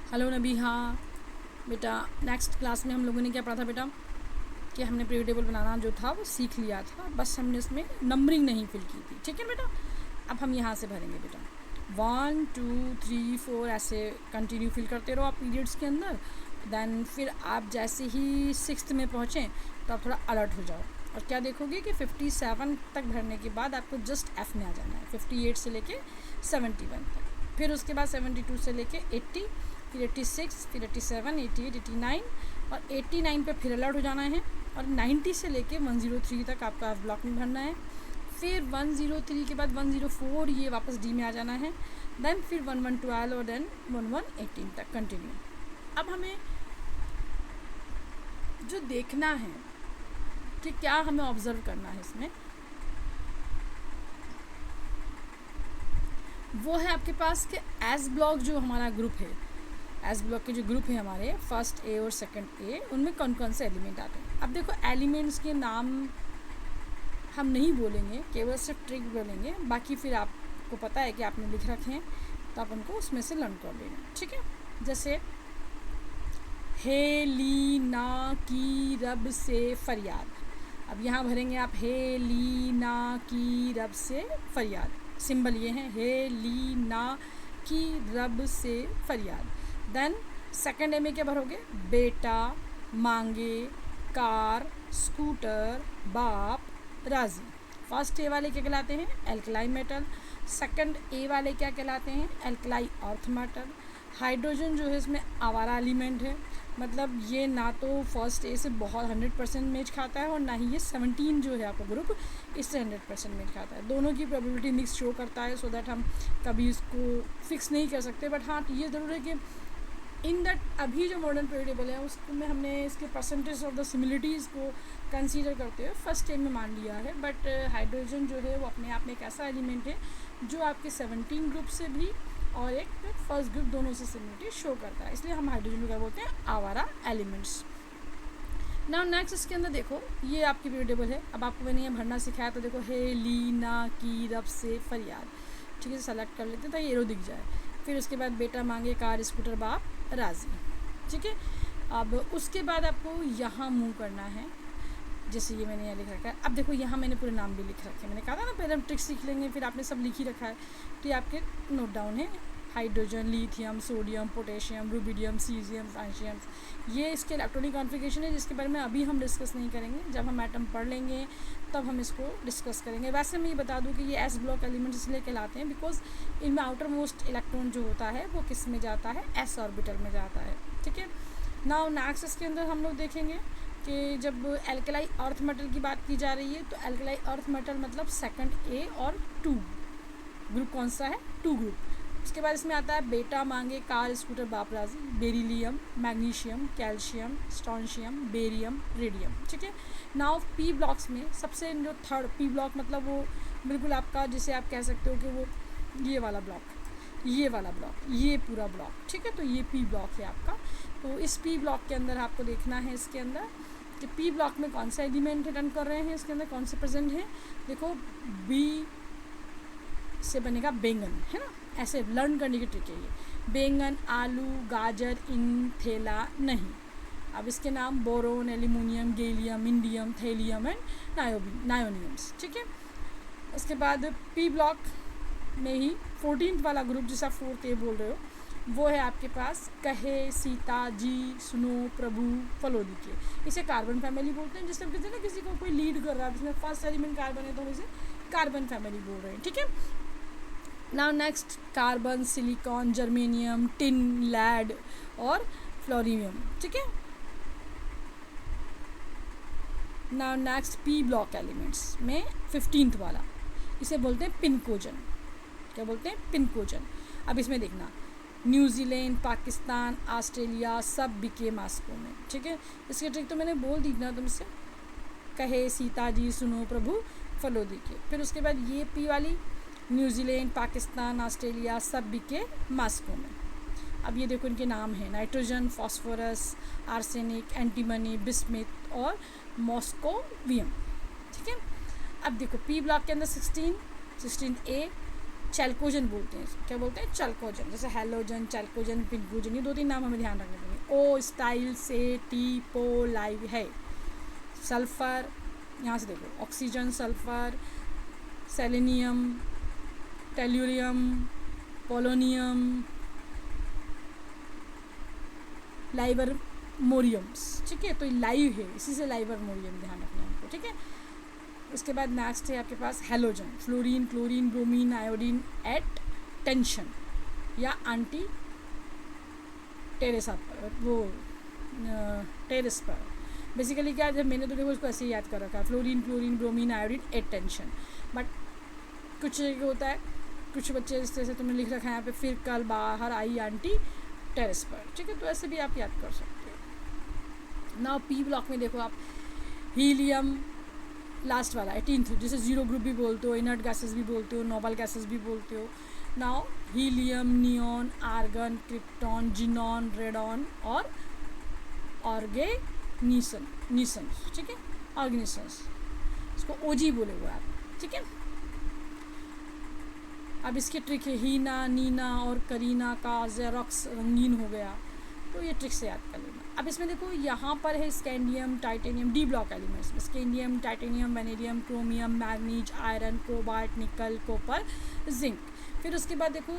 Hello Nabiha. बेटा next class में हम लोगों ने क्या पढ़ा था बेटा कि हमने पीरियड टेबल बनाना जो था वो सीख लिया था, बस हमने उसमें नंबरिंग नहीं फिल की थी। ठीक है बेटा, अब हम यहाँ से भरेंगे बेटा 1 2 3 4 ऐसे कंटिन्यू फिल करते रहो आप पीरियड्स के अंदर। देन फिर आप जैसे ही 6th में पहुँचें तो आप थोड़ा अलर्ट हो जाओ और क्या देखोगे कि 57 तक भरने के बाद आपको जस्ट एफ में आ जाना है, 58 से लेके 71 तक। फिर उसके बाद 72 से लेके 80, फिर 86, फिर 87, 88, 89 और 89 पे फिर अलर्ट हो जाना है और 90 से लेके 103 तक आपका ब्लॉक में भरना है। फिर 103 के बाद 104 ये वापस डी में आ जाना है। देन फिर 1112 और देन 1118 तक कंटिन्यू। अब हमें जो देखना है कि क्या हमें ऑब्जर्व करना है इसमें, वो है आपके पास कि एस ब्लॉक जो हमारा ग्रुप है, एस ब्लॉक के जो ग्रुप है हमारे फर्स्ट ए और सेकंड ए, उनमें कौन कौन से एलिमेंट आते हैं। अब देखो एलिमेंट्स के नाम हम नहीं बोलेंगे, केवल सिर्फ ट्रिक बोलेंगे, बाकी फिर आपको पता है कि आपने लिख रखे हैं तो आप उनको उसमें से लर्न कर लेना। ठीक है, जैसे हे ली ना की रब से फरियाद। अब यहाँ भरेंगे आप हे ली ना की रब से फरियाद। सिंबल ये है हे ली ना की रब से फरियाद। देन सेकंड ए में क्या भरोगे, बेटा, मांगे, कार, स्कूटर, बाप, राजी। फर्स्ट ए वाले क्या कहलाते हैं, एल्कलाई मेटल। सेकंड ए वाले क्या कहलाते हैं, एल्कलाई अर्थ मेटल। हाइड्रोजन जो है इसमें आवारा एलिमेंट है, मतलब ये ना तो फर्स्ट ए से बहुत 100% मैच खाता है और ना ही ये 17 जो है आपका ग्रुप इससे 100% मैच खाता है। दोनों की प्रोबेबिलिटी मिक्स शो करता है, सो दैट हम कभी इसको फिक्स नहीं कर सकते। बट हाँ, ये ज़रूर है कि इन दैट अभी जो मॉडर्न पीरियड टेबल है उसमें हमने इसके परसेंटेज ऑफ द सिमिलिटीज़ को कंसीडर करते हुए फर्स्ट ए में मान लिया है। बट हाइड्रोजन जो है वो अपने आप में एक ऐसा एलिमेंट है जो आपके 17 ग्रुप से भी और एक फर्स्ट ग्रुप दोनों से सिमिलिटी शो करता है, इसलिए हम हाइड्रोजन को क्या बोलते हैं, आवारा एलिमेंट्स। नाउ नेक्स्ट इसके अंदर देखो, ये आपकी पीरियड टेबल है। अब आपको मैंने ये भरना सिखाया तो देखो हे ली ना की रब से फरियाद। ठीक है, सेलेक्ट कर लेते हैं ताकि एरो दिख जाए। फिर उसके बाद बेटा, मांगे, कार, स्कूटर, बाप, राजी। ठीक है, अब उसके बाद आपको यहाँ मूव करना है, जैसे ये मैंने यहाँ लिख रखा है। अब देखो यहाँ मैंने पूरे नाम भी लिख रखे हैं, मैंने कहा था ना पहले हम ट्रिक्स सीख लेंगे फिर आपने सब लिख ही रखा है, तो ये आपके नोट डाउन है। Hydrogen, lithium, sodium, potassium, rubidium, caesium, francium, ये इसके इलेक्ट्रॉनिक कॉन्फ़िगरेशन है जिसके बारे में अभी हम डिस्कस नहीं करेंगे। जब हम एटम पढ़ लेंगे तब हम इसको डिस्कस करेंगे। वैसे मैं ये बता दूं कि ये एस ब्लॉक एलिमेंट्स इसलिए कहलाते हैं बिकॉज इनमें आउटर मोस्ट इलेक्ट्रॉन जो होता है वो किस में जाता है, एस ऑर्बिटल में जाता है। ठीक है, नाउ नेक्स्ट इसके अंदर हम लोग देखेंगे कि जब एल्कलाई अर्थ मेटल की बात की जा रही है तो एल्कलाई अर्थ मेटल मतलब सेकंड ए और 2 ग्रुप कौन सा है, 2 ग्रुप। उसके बाद इसमें आता है बेटा, मांगे, कार, स्कूटर, बाप, राजी, beryllium, magnesium, calcium, strontium, barium, radium. ठीक है, नाउ पी ब्लॉक्स में सबसे जो थर्ड पी ब्लॉक मतलब वो बिल्कुल आपका जिसे आप कह सकते हो कि वो ये वाला ब्लॉक, ये वाला ब्लॉक, ये पूरा ब्लॉक। ठीक है, तो ये पी ब्लॉक है आपका। तो इस पी ब्लॉक के अंदर आपको देखना है इसके अंदर कि पी ब्लॉक में कौन सा एलिमेंट रन कर रहे हैं, इसके अंदर कौन से प्रेजेंट हैं। देखो बी से बनेगा बैंगन, है ना, ऐसे लर्न करने की ट्रिक है ये। बैंगन, आलू, गाजर, इन, थैला, नहीं। अब इसके नाम boron, aluminium, gallium, indium, thallium and nihoniums. ठीक है, उसके बाद पी ब्लॉक में ही 14th वाला ग्रुप जिसे आप 4th ए बोल रहे हो वो है आपके पास कहे, सीता, जी, सुनो, प्रभु, फलोदी के। इसे कार्बन फैमिली बोलते हैं। जिससे कहते हैं ना किसी को कोई लीड कर रहा है, जिसमें फर्स्ट एलिमेंट कार्बन है तो हम इसे कार्बन फैमिली बोल रहे हैं। ठीक है, now next carbon, silicon, germanium, tin, lead और फ्लोरीनियम। ठीक है, now next P block elements में 15th वाला, इसे बोलते हैं पिनकोजन। क्या बोलते हैं, पिनकोजन। अब इसमें देखना न्यूजीलैंड, पाकिस्तान, ऑस्ट्रेलिया सब बिके मास्को में। ठीक है, इसकी ट्रिक तो मैंने बोल दी ना तुमसे, कहे, सीता, जी, सुनो, प्रभु, फलोदी के। फिर उसके बाद ये पी वाली न्यूजीलैंड, पाकिस्तान, ऑस्ट्रेलिया सब बिके मास्को में। अब ये देखो इनके नाम हैं nitrogen, phosphorus, arsenic, antimony, bismuth और मॉस्कोवियम। ठीक है, अब देखो पी ब्लॉक के अंदर 16th ए, चैल्कोजन बोलते हैं, क्या बोलते हैं, चैल्कोजन, जैसे हेलोजन, चैल्कोजन, पिंकोजन, ये 2-3 नाम हमें ध्यान रखने पड़ेंगे। ओ, स्टाइल, से, टी, पो, लाइव है। सल्फर, यहाँ से देखो, oxygen, sulphur, selenium, tellurium, polonium, livermoriums, ठीक है, तो ये लाइव है, इसी से लाइवर मोरियम ध्यान रखना है हमको, ठीक है। उसके बाद नेक्स्ट है आपके पास halogen, fluorine, chlorine, bromine, iodine eight टेंशन या एंटी टेरेस पर, वो टेरेस पर। बेसिकली क्या, जब मैंने तो देखो इसको ऐसे ही याद कर रखा है, fluorine, chlorine, bromine, iodine eight tension. But कुछ होता है, कुछ बच्चे इस तरह से तुमने लिख रखा है यहाँ पे, फिर कल बाहर आई एंटी टेरेस पर, ठीक है, तो ऐसे भी आप याद कर सकते हो। नाउ पी ब्लॉक में देखो आप, हीलियम लास्ट वाला 18th, जिसे जीरो ग्रुप भी बोलते हो, इनर्ट गैसेस भी बोलते हो, नोबल गैसेस भी बोलते हो। Now helium, neon, argon, krypton, xenon, radon और ऑर्गेनिसन, ठीक है, ऑर्गेनिसन्स, इसको ओजी बोले हुए आप, ठीक है। अब इसकी ट्रिक है, हीना, नीना और करीना का जेरोक्स रंगीन हो गया, तो ये ट्रिक से याद कर लेना। अब इसमें देखो यहाँ पर है scandium, titanium, D block elements में scandium, titanium, vanadium, chromium, manganese, iron, cobalt, nickel, copper, zinc. फिर उसके बाद देखो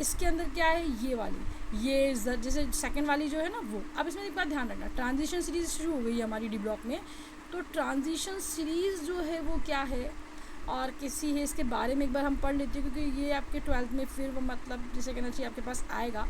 इसके अंदर क्या है, ये वाली, ये जैसे सेकंड वाली जो है ना वो। अब इसमें एक बात ध्यान रखना, ट्रांजिशन सीरीज शुरू हो गई है हमारी डी ब्लॉक में, तो ट्रांजिशन सीरीज़ जो है वो क्या है और किसी है, इसके बारे में एक बार हम पढ़ लेते हैं, क्योंकि ये आपके 12th में फिर वो मतलब जैसे कहना चाहिए आपके पास आएगा।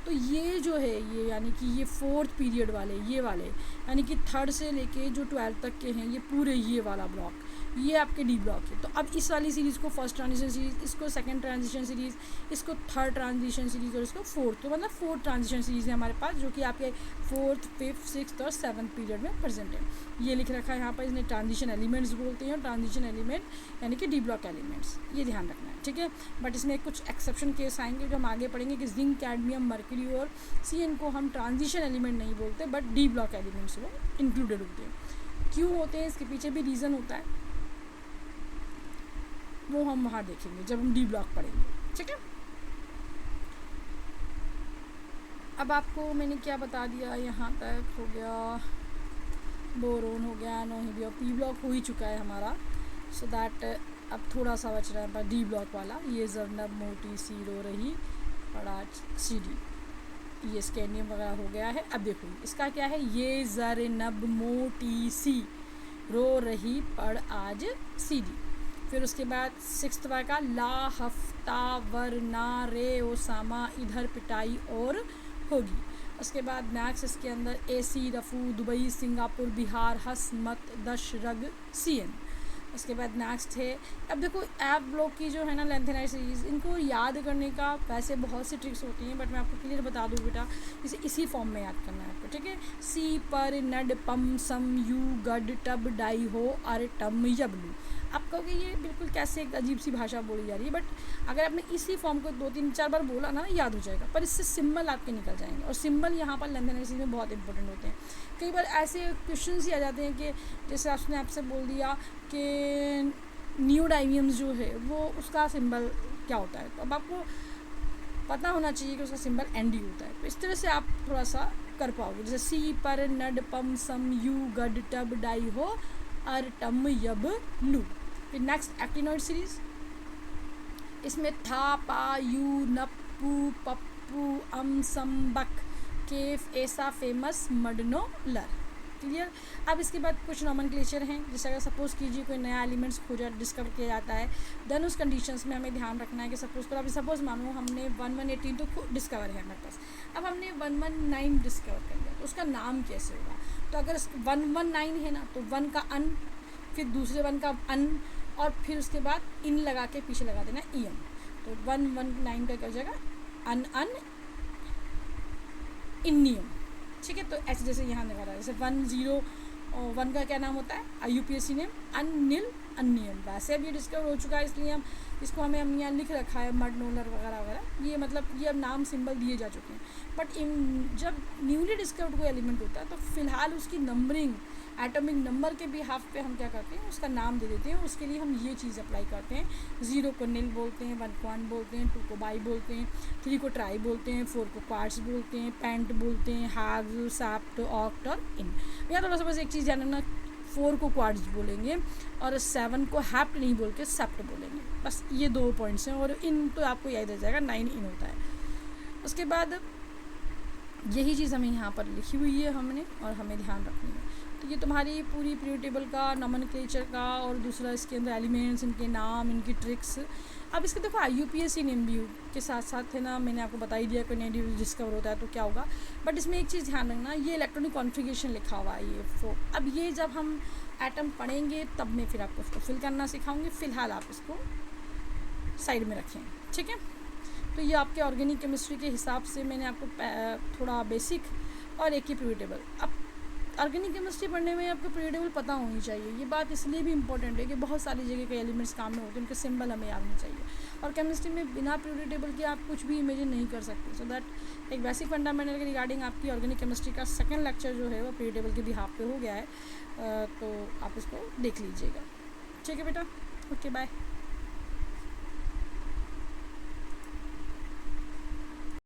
तो ये जो है, ये यानी कि ये 4th पीरियड वाले, ये वाले यानी कि 3rd से लेके जो 12th तक के हैं, ये पूरे ये वाला ब्लॉक, ये आपके डी ब्लॉक है। तो अब इस वाली सीरीज़ को फर्स्ट ट्रांजिशन सीरीज़, इसको सेकंड ट्रांजिशन सीरीज़, इसको थर्ड ट्रांजिशन सीरीज़ और इसको फोर्थ, तो मतलब 4th ट्रांजिशन सीरीज़ है हमारे पास, जो कि आपके 4th, 5th, 6th और 7th पीरियड में प्रेजेंट है। ये लिख रखा है यहाँ पर, इसने ट्रांजिशन एलिमेंट्स बोलते हैं, ट्रांजिशन एलिमेंट यानी कि डी ब्लॉक एलिमेंट्स, ये ध्यान रखना है, ठीक है। बट इसमें कुछ एक्सेप्शन केस आएंगे जो हम आगे पढ़ेंगे, कि जिंक, कैडमियम, मर्क्यूरी और सीएन को हम ट्रांजिशन एलिमेंट नहीं बोलते, बट डी ब्लॉक एलिमेंट्स वो इंक्लूडेड होते हैं। क्यों होते हैं, इसके पीछे भी रीज़न होता है, वो हम वहाँ देखेंगे जब हम डी ब्लॉक पढ़ेंगे, ठीक है। अब आपको मैंने क्या बता दिया, यहाँ तक हो गया, बोरोन हो गया, नोहिबिया, पी ब्लॉक हो ही चुका है हमारा, सो दैट अब थोड़ा सा बच रहा है डी ब्लॉक वाला, ये जरनब, मोटी, सी, रो रही, पड़ाच, सी डी, ये स्कैंडियम वगैरह हो गया है। अब देखो इसका क्या है, ये जरनब, मोटी, सी, रो रही, पड़, आज, सी डी। फिर उसके बाद 6th वाला का, ला, हफ्ता, वर, ना, रे, ओसामा, इधर पिटाई और होगी। उसके बाद नेक्स्ट इसके अंदर एसी, रफू, दुबई, सिंगापुर, बिहार, हस, मत, दश, रग, सीएन। उसके बाद नेक्स्ट है, अब देखो ऐप ब्लॉक की जो है ना लेंथेनाइट सीरीज़, इनको याद करने का वैसे बहुत सी ट्रिक्स होती हैं, बट मैं आपको क्लियर बता दूँ बेटा, इसे इसी फॉर्म में याद करना है आपको, ठीक है। सी, पर, नड, पम, सम, यू, गड, टब, डाई, हो, अर, टम, यबलू। आप कहोगे ये बिल्कुल कैसे एक अजीब सी भाषा बोली जा रही है, बट अगर आपने इसी फॉर्म को 2-3-4 बार बोला ना, याद हो जाएगा। पर इससे सिंबल आपके निकल जाएंगे, और सिंबल यहाँ पर लेंथेनाइट सीरीज़ में बहुत इंपॉर्टेंट होते हैं। कई बार ऐसे क्वेश्चन ही आ जाते हैं कि जैसे आपने आपसे बोल दिया कि नियोडाइमियम्स जो है वो उसका सिंबल क्या होता है, तो अब आपको पता होना चाहिए कि उसका सिंबल एनडी होता है। तो इस तरह से आप थोड़ा सा कर पाओगे, जैसे सी, पर, नड, पम, सम, यू, गड, टब, डाई, हो, अर, टम, यब, लू। फिर नेक्स्ट एक्टिनॉइड सीरीज़, इसमें था, पा, यू, नप्पू, पप्पू, अम, सम, बक, केफ, ऐसा, फेमस, मडनो, लर। क्लियर। अब इसके बाद कुछ नॉमेनक्लेचर हैं, जैसे अगर सपोज़ कीजिए कोई नया एलिमेंट्स खोजा डिस्कवर किया जाता है, देन उस कंडीशंस में हमें ध्यान रखना है कि सपोज़ करो, अभी सपोज़ मानो हमने 1118 तो डिस्कवर है हमारे पास, अब हमने 119 डिस्कवर कर लिया, तो उसका नाम कैसे होगा। तो अगर 119 है ना, तो 1 का अन, फिर दूसरे 1 का अन, और फिर उसके बाद इन लगा के पीछे लगा देना ई एन, तो 119 का क्या हो जाएगा, अन, अन, इनियम, ठीक है। तो ऐसे जैसे यहाँ निकाला, जैसे 101 का क्या नाम होता है, IUPAC नेम, अनिल अन्नियम। वैसे अब ये डिस्कवर हो चुका है इसलिए हम इसको हमें यहाँ लिख रखा है मड नोलर वगैरह वगैरह, ये मतलब ये अब नाम सिंबल दिए जा चुके हैं। बट जब न्यूली डिस्कवर्ड कोई एलिमेंट होता है तो फिलहाल उसकी नंबरिंग एटॉमिक नंबर के बिहाफ पे हम क्या करते हैं, उसका नाम दे देते हैं। उसके लिए हम ये चीज़ अप्लाई करते हैं, 0 को निल बोलते हैं, 1 को अन बोलते हैं, 2 को बाई बोलते हैं, 3 को ट्राई बोलते हैं, 4 को क्वार्ट्स बोलते हैं, पेंट बोलते हैं, हाग, सैप्ट, ऑक्ट और इन। यहाँ थोड़ा सा बस एक चीज़ जानना, 4 को क्वार्ट्स बोलेंगे और 7 को हैप्ट नहीं बोल के सेप्ट बोलेंगे। बस ये 2 पॉइंट्स हैं। और इन तो आपको याद आ जाएगा, 9 इन होता है। उसके बाद यही चीज़ हमें यहाँ पर लिखी हुई है हमने, और हमें ध्यान रखनी है। तो ये तुम्हारी पूरी पीरियड टेबल का, नॉमेनक्लेचर का, और दूसरा इसके अंदर एलिमेंट्स, इनके नाम, इनकी ट्रिक्स। अब इसके देखो IUPAC नेम भी के साथ साथ है ना, मैंने आपको बता ही दिया कोई नया डिस्कवर होता है तो क्या होगा। बट इसमें एक चीज़ ध्यान रखना, ये इलेक्ट्रॉनिक कॉन्फ़िगरेशन लिखा हुआ है ये 4। अब ये जब हम एटम पढ़ेंगे तब मैं फिर आपको उसको फिल करना सिखाऊंगी। फ़िलहाल आप इसको साइड में रखें, ठीक है। तो ये आपके ऑर्गेनिक केमिस्ट्री के हिसाब से मैंने आपको थोड़ा बेसिक और एक ही पीरियड टेबल। अब ऑर्गेनिक केमिस्ट्री पढ़ने में आपको पीरियड टेबल पता होनी चाहिए। ये बात इसलिए भी इंपॉर्टेंट है कि बहुत सारी जगह के एलिमेंट्स काम में होते हैं, उनके सिंबल हमें याद नहीं चाहिए। और केमिस्ट्री में बिना पीरियड टेबल के आप कुछ भी इमेजिन नहीं कर सकते। सो दैट एक बेसिक फंडामेंटल के रिगार्डिंग आपकी ऑर्गेनिक केमिस्ट्री का सेकंड लेक्चर जो है वो पीरियड टेबल के बिहाफ पे हो गया है। तो आप इसको देख लीजिएगा, ठीक है बेटा। Okay, bye.